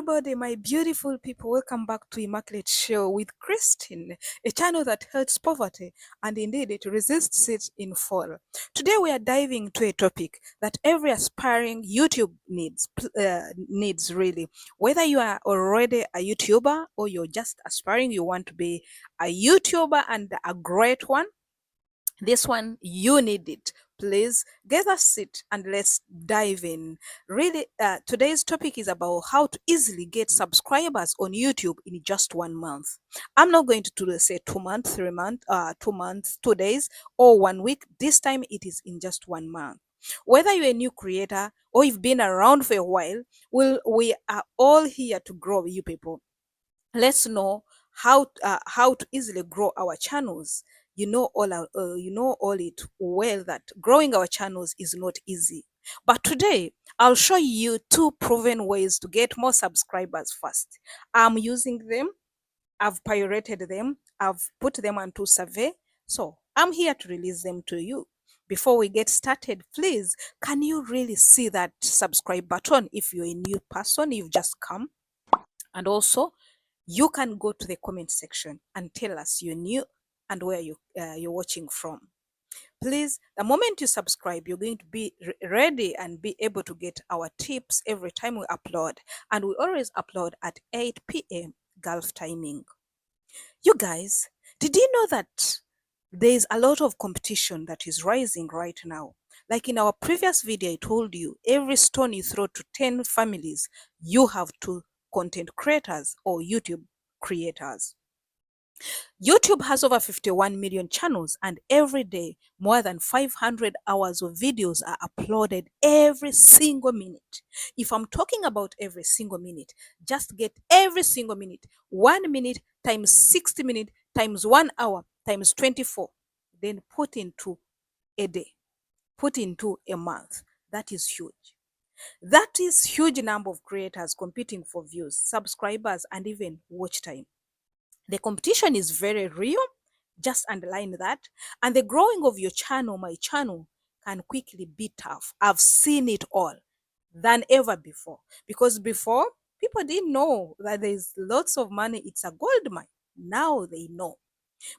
everybody, my beautiful people. Welcome back to Immaculate Show with Christine, a channel that hates poverty and indeed it resists it in fall. Today we are diving into a topic that every aspiring YouTube needs really. Whether you are already a YouTuber or you're just aspiring, you want to be a YouTuber and a great one, this one you need it. Please get a seat and let's dive in. Really, today's topic is about how to easily get subscribers on YouTube in just 1 month. I'm not going to say 2 months, 3 months, 2 months, 2 days, or 1 week. This time it is in just 1 month. Whether you're a new creator or you've been around for a while, we are all here to grow you people. Let's know how to easily grow our channels. You know all it well that growing our channels is not easy, but today I'll show you two proven ways to get more subscribers fast. I'm using them. I've pirated them. I've put them onto survey, so I'm here to release them to you. Before we get started, please, can you really see that subscribe button if you're a new person, you've just come? And also, you can go to the comment section and tell us you're new and where you're watching from. Please, the moment you subscribe, you're going to be ready and be able to get our tips every time we upload. And we always upload at 8 p.m. Gulf timing. You guys, did you know that there's a lot of competition that is rising right now? Like in our previous video, I told you every stone you throw to 10 families, you have two content creators or YouTube creators. YouTube has over 51 million channels, and every day more than 500 hours of videos are uploaded every single minute. If I'm talking about every single minute, just get every single minute. 1 minute times 60 minutes times 1 hour times 24. Then put into a day, put into a month. That is huge. That is huge number of creators competing for views, subscribers, and even watch time. The competition is very real. Just underline that. And the growing of your channel, my channel, can quickly be tough. I've seen it all than ever before. Because before, people didn't know that there's lots of money. It's a gold mine. Now they know.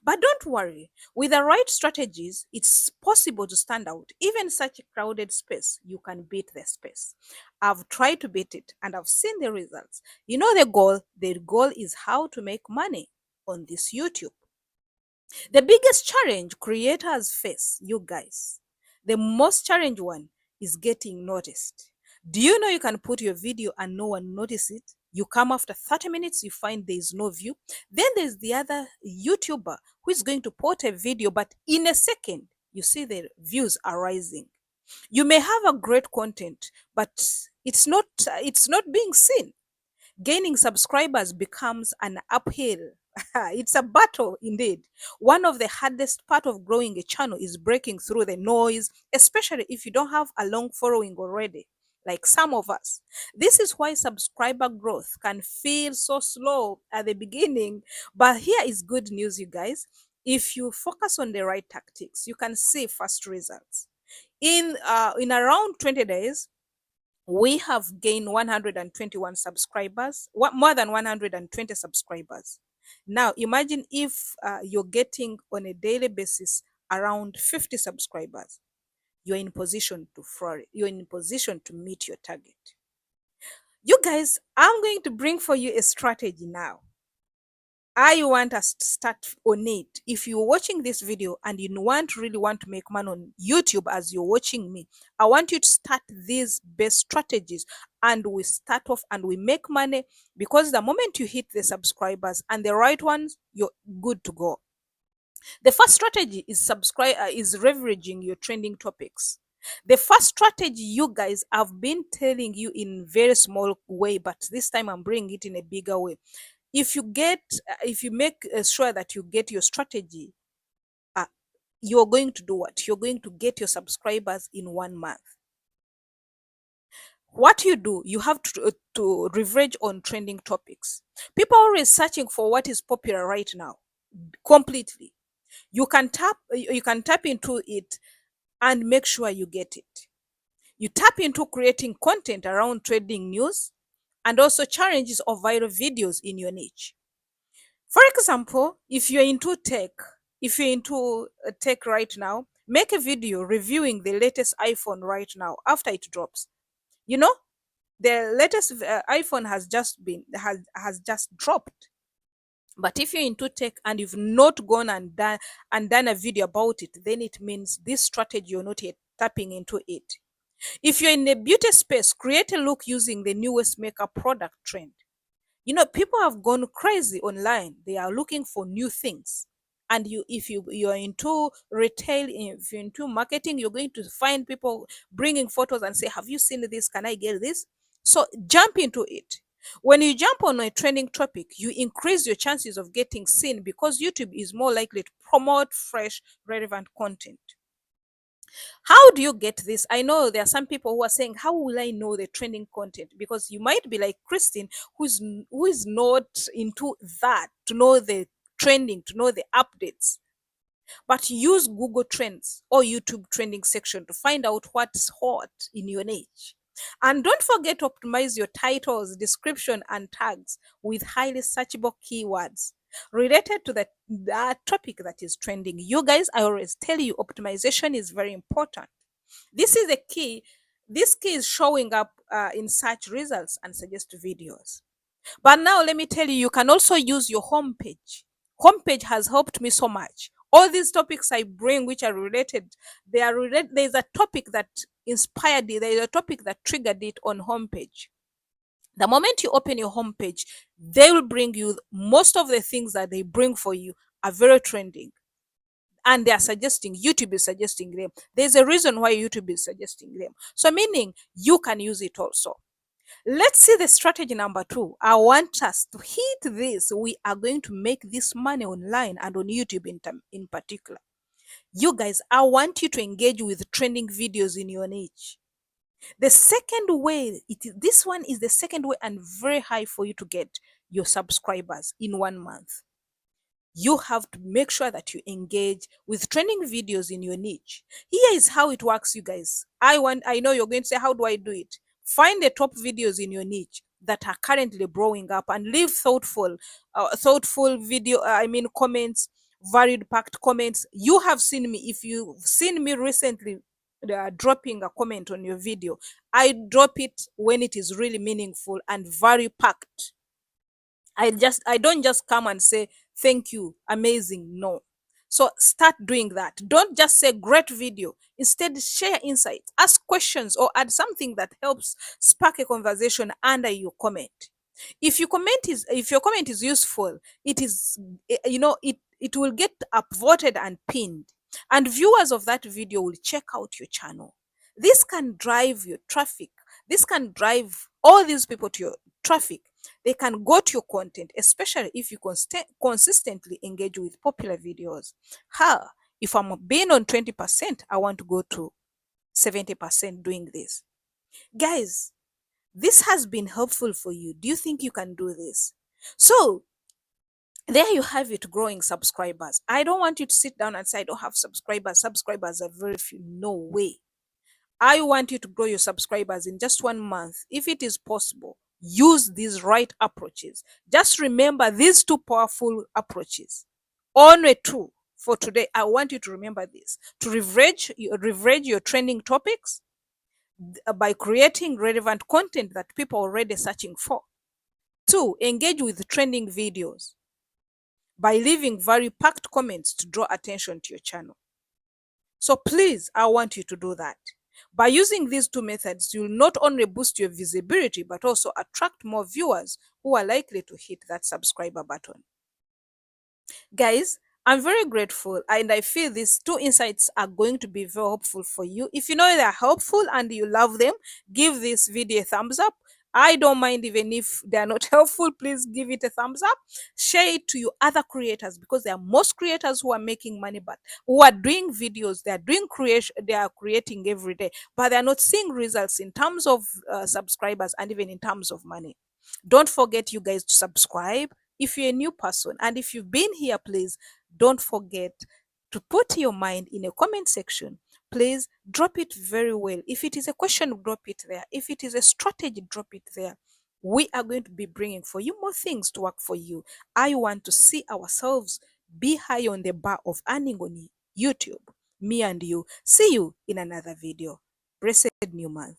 But don't worry, with the right strategies, it's possible to stand out. Even such a crowded space, you can beat the space. I've tried to beat it and I've seen the results. You know the goal? The goal is how to make money on this YouTube. The biggest challenge creators face, you guys, the most challenging one is getting noticed. Do you know you can put your video and no one notice it? You come after 30 minutes, you find there is no view. Then there's the other YouTuber who is going to put a video, but in a second, you see the views are rising. You may have a great content, but it's not being seen. Gaining subscribers becomes an uphill. It's a battle indeed. One of the hardest part of growing a channel is breaking through the noise, especially if you don't have a long following already, like some of us. This is why subscriber growth can feel so slow at the beginning. But here is good news, you guys. If you focus on the right tactics, you can see fast results. In around 20 days, we have gained 121 subscribers, more than 120 subscribers. Now imagine if you're getting on a daily basis around 50 subscribers. You're in position to flourish. You're in position to meet your target. You guys, I'm going to bring for you a strategy now. I want us to start on it. If you're watching this video and you really want to make money on YouTube as you're watching me, I want you to start these best strategies and we start off and we make money, because the moment you hit the subscribers and the right ones, you're good to go. The first strategy is leveraging your trending topics. The first strategy, you guys, I've been telling you in very small way, but this time I'm bringing it in a bigger way. If you make sure that you get your strategy, you're going to do what? You're going to get your subscribers in 1 month. What you do, you have to leverage on trending topics. People are always searching for what is popular right now. Completely. You can tap into it and make sure you get it. You tap into creating content around trading news and also challenges of viral videos in your niche. For example, if you're into tech, if you're into tech right now, make a video reviewing the latest iPhone right now after it drops. You know, the latest iPhone has just dropped. But if you're into tech and you've not gone and done a video about it, then it means this strategy you're not yet tapping into it. If you're in the beauty space, create a look using the newest makeup product trend. You know, people have gone crazy online. They are looking for new things. And you're into retail, if you're into marketing, you're going to find people bringing photos and say, have you seen this? Can I get this? So jump into it. When you jump on a trending topic, you increase your chances of getting seen because YouTube is more likely to promote fresh, relevant content. How do you get this? I know there are some people who are saying, how will I know the trending content? Because you might be like Christine, who is not into that, to know the trending, to know the updates. But use Google Trends or YouTube trending section to find out what's hot in your niche. And don't forget to optimize your titles, description, and tags with highly searchable keywords related to that topic that is trending. You guys, I always tell you, optimization is very important. This is the key. This key is showing up in search results and suggest videos. But now let me tell you, you can also use your homepage. Homepage has helped me so much. All these topics I bring, which are related, they are related. There's a topic that inspired it. There is a topic that triggered it on homepage. The moment you open your homepage, they will bring you most of the things that they bring for you are very trending. And they are suggesting, YouTube is suggesting them. There's a reason why YouTube is suggesting them. So meaning you can use it also. Let's see the strategy number 2. I want us to hit this. We are going to make this money online and on YouTube in particular. You guys, I want you to engage with trending videos in your niche. The second way, this one is the second way and very high for you to get your subscribers in 1 month. You have to make sure that you engage with trending videos in your niche. Here is how it works, you guys. I know you're going to say, how do I do it? Find the top videos in your niche that are currently blowing up and leave thoughtful video, comments, varied packed comments. You have seen me. If you've seen me recently dropping a comment on your video, I drop it when it is really meaningful and very packed. I don't just come and say thank you, amazing. No. So start doing that. Don't just say great video. Instead, share insights, ask questions, or add something that helps spark a conversation under your comment. If your comment is useful, it is it will get upvoted and pinned, and viewers of that video will check out your channel. This can drive your traffic. This can drive all these people to your traffic. They can go to your content, especially if you consistently engage with popular videos. If I'm being on 20%, I want to go to 70% doing this. Guys, this has been helpful for you. Do you think you can do this? So there you have it, growing subscribers. I don't want you to sit down and say, I don't have subscribers. Subscribers are very few. No way. I want you to grow your subscribers in just 1 month. If it is possible, use these right approaches. Just remember these 2 powerful approaches. Only 2 for today. I want you to remember this. To leverage your trending topics by creating relevant content that people are already searching for. 2, engage with trending videos by leaving very packed comments to draw attention to your channel. So please, I want you to do that. By using these 2 methods, you'll not only boost your visibility, but also attract more viewers who are likely to hit that subscriber button. Guys, I'm very grateful, and I feel these 2 insights are going to be very helpful for you. If you know they're helpful and you love them, give this video a thumbs up. I don't mind even if they are not helpful. Please give it a thumbs up. Share it to your other creators, because there are most creators who are making money, but who are doing videos. They are doing creation. They are creating every day, but they are not seeing results in terms of subscribers and even in terms of money. Don't forget, you guys, to subscribe if you're a new person, and if you've been here, please don't forget to put your mind in a comment section. Please drop it very well. If it is a question, drop it there. If it is a strategy, drop it there. we are going to be bringing for you more things to work for you. I want to see ourselves be high on the bar of earning on YouTube. Me and you. See you in another video. Blessed new month.